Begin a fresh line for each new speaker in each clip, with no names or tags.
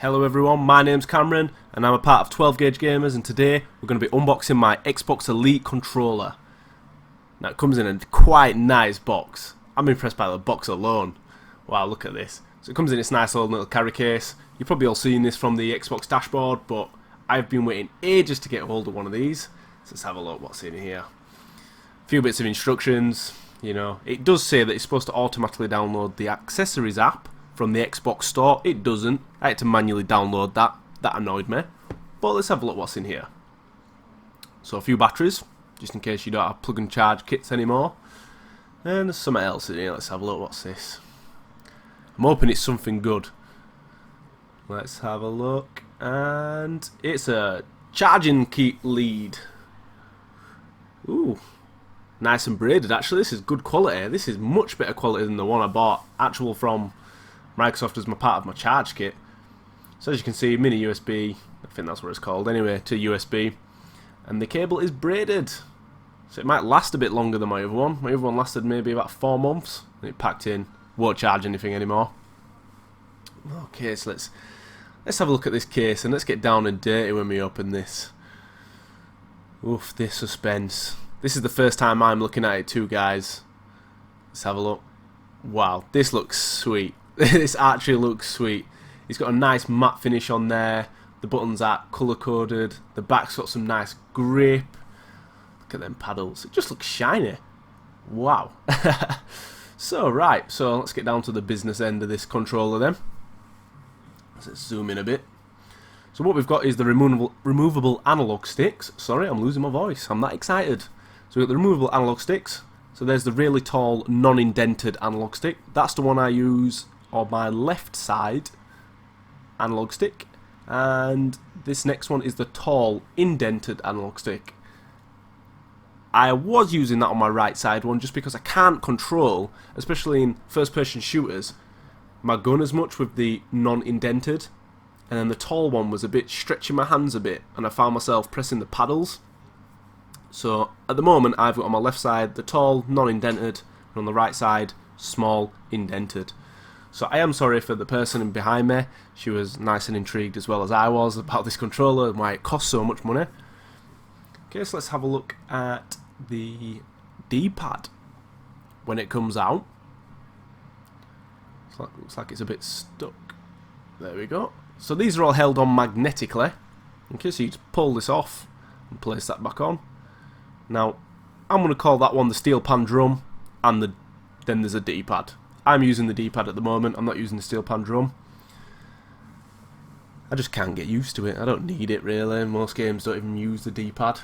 Hello everyone, my name's Cameron and I'm a part of 12 Gauge Gamers, and today we're going to be unboxing my Xbox Elite controller. Now it comes in a quite nice box. I'm impressed by the box alone. Wow, look at this. So it comes in this nice little carry case. You've probably all seen this from the Xbox dashboard, but I've been waiting ages to get hold of one of these. So let's have a look what's in here. A few bits of instructions. You know, it does say that it's supposed to automatically download the accessories app from the Xbox store. It doesn't. I had to manually download that. That annoyed me. But let's have a look what's in here. So a few batteries, just in case you don't have plug and charge kits anymore. And there's something else in here. Let's have a look. What's this? I'm hoping it's something good. Let's have a look. And it's a charging key lead. Ooh. Nice and braided. Actually, this is good quality. This is much better quality than the one I bought actual from Microsoft as my part of my charge kit. So as you can see, mini USB, I think that's what it's called anyway, to USB, and the cable is braided, so it might last a bit longer than my other one. My other one lasted maybe about 4 months, and it packed in, won't charge anything anymore. Okay, so let's have a look at this case, and let's get down and dirty when we open this. Oof, this suspense. This is the first time I'm looking at it too, guys. Let's have a look. Wow, this looks sweet. This actually looks sweet. It's got a nice matte finish on there. The buttons are colour coded. The back's got some nice grip. Look at them paddles. It just looks shiny. Wow. So let's get down to the business end of this controller then. Let's zoom in a bit. So what we've got is the removable analog sticks. Sorry, I'm losing my voice. I'm that excited. So we've got the removable analog sticks. So there's the really tall, non-indented analog stick. That's the one I use on my left side analog stick. And this next one is the tall, indented analog stick. I was using that on my right side one just because I can't control, especially in first-person shooters, my gun as much with the non-indented. And then the tall one was a bit stretching my hands a bit, and I found myself pressing the paddles. So at the moment I've got on my left side the tall, non-indented, and on the right side small, indented. So I am sorry for the person behind me. She was nice and intrigued as well as I was about this controller and why it costs so much money. Okay, so let's have a look at the D-pad when it comes out. Looks like it's a bit stuck. There we go. So these are all held on magnetically. Okay, so you just pull this off and place that back on. Now, I'm going to call that one the steel pan drum, and then there's a D-pad. I'm using the D-pad at the moment. I'm not using the steel pan drum. I just can't get used to it. I don't need it really. Most games don't even use the D-pad.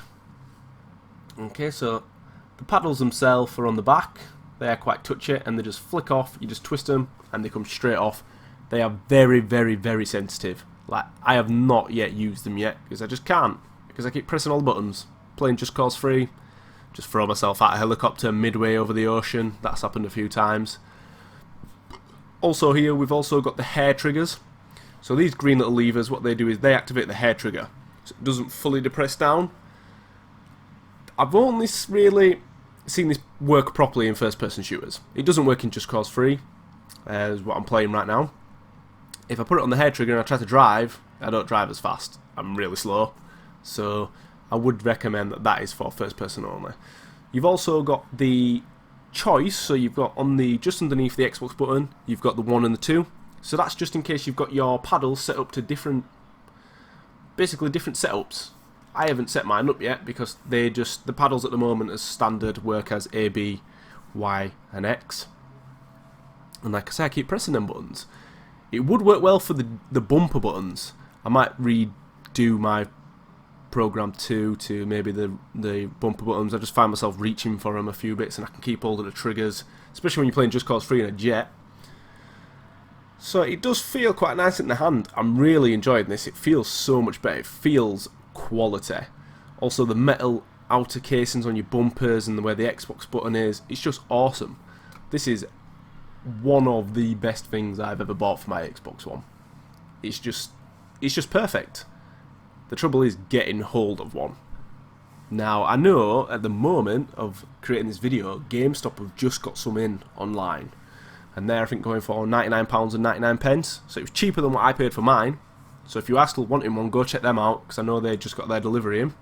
Okay, so the paddles themselves are on the back. They are quite touchy and they just flick off. You just twist them and they come straight off. They are very, very, very sensitive. Like, I have not yet used them yet because I just can't. Because I keep pressing all the buttons. Playing Just Cause 3. Just throw myself out of a helicopter midway over the ocean. That's happened a few times. Also here we've also got the hair triggers. So these green little levers, what they do is they activate the hair trigger. So it doesn't fully depress down. I've only really seen this work properly in first person shooters. It doesn't work in Just Cause 3, as what I'm playing right now. If I put it on the hair trigger and I try to drive, I don't drive as fast. I'm really slow. So I would recommend that is for first person only. You've also got the choice, so you've got on the just underneath the Xbox button, you've got the 1 and the 2. So that's just in case you've got your paddles set up to basically different setups. I haven't set mine up yet because the paddles at the moment as standard work as A, B, Y and X. And like I say, I keep pressing them buttons. It would work well for the bumper buttons. I might redo my program 2 to maybe the bumper buttons. I just find myself reaching for them a few bits and I can keep hold of the triggers, especially when you're playing Just Cause 3 in a jet. So it does feel quite nice in the hand. I'm really enjoying this. It feels so much better. It feels quality. Also the metal outer casings on your bumpers and where the Xbox button is, it's just awesome. This is one of the best things I've ever bought for my Xbox One. It's just perfect. The trouble is getting hold of one. Now, I know at the moment of creating this video, GameStop have just got some in online. And they're, I think, going for £99.99. So it was cheaper than what I paid for mine. So if you are still wanting one, go check them out, because I know they just got their delivery in.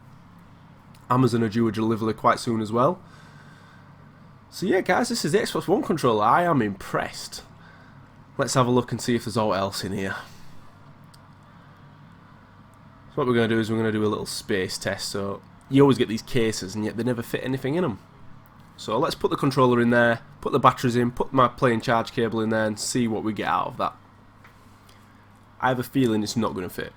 Amazon are due a delivery quite soon as well. So yeah guys, this is the Xbox One controller. I am impressed. Let's have a look and see if there's all else in here. So what we're going to do is we're going to do a little space test. So you always get these cases and yet they never fit anything in them. So let's put the controller in there, put the batteries in, put my playing charge cable in there and see what we get out of that. I have a feeling it's not going to fit.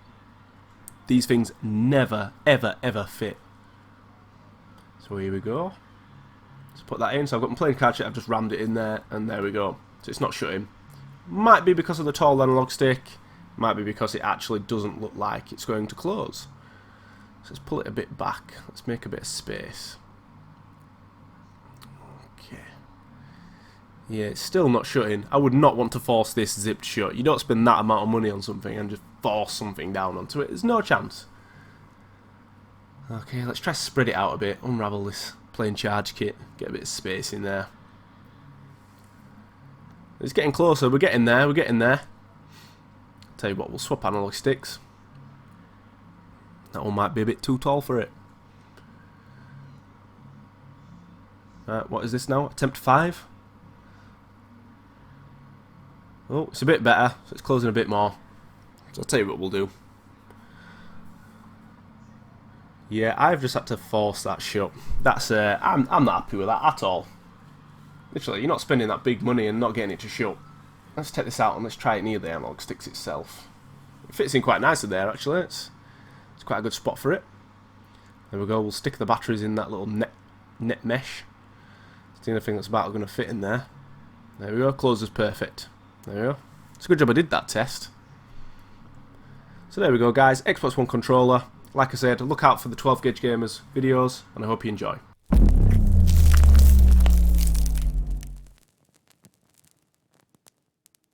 These things never, ever, ever fit. So here we go. Let's put that in. So I've got my playing card sheet, I've just rammed it in there, and there we go. So it's not shutting. Might be because of the tall analog stick, might be because it actually doesn't look like it's going to close. So let's pull it a bit back. Let's make a bit of space. Okay. Yeah, it's still not shutting. I would not want to force this zipped shut. You don't spend that amount of money on something and just force something down onto it. There's no chance. Okay, let's try to spread it out a bit, unravel this playing charge kit, get a bit of space in there. It's getting closer, we're getting there, we're getting there. Tell you what, we'll swap analog sticks. That one might be a bit too tall for it. Right, what is this now? Attempt 5? Oh, it's a bit better, so it's closing a bit more. So I'll tell you what we'll do. Yeah, I've just had to force that shut. That's I'm not happy with that at all. Literally, you're not spending that big money and not getting it to shut. Let's take this out and let's try it near the analog sticks itself. It fits in quite nicely there actually. It's quite a good spot for it. There we go. We'll stick the batteries in that little net mesh. It's the only thing that's about going to fit in there. There we go. Closes perfect. There we go. It's a good job I did that test. So there we go guys. Xbox One controller. Like I said, look out for the 12 Gauge Gamers videos, and I hope you enjoy.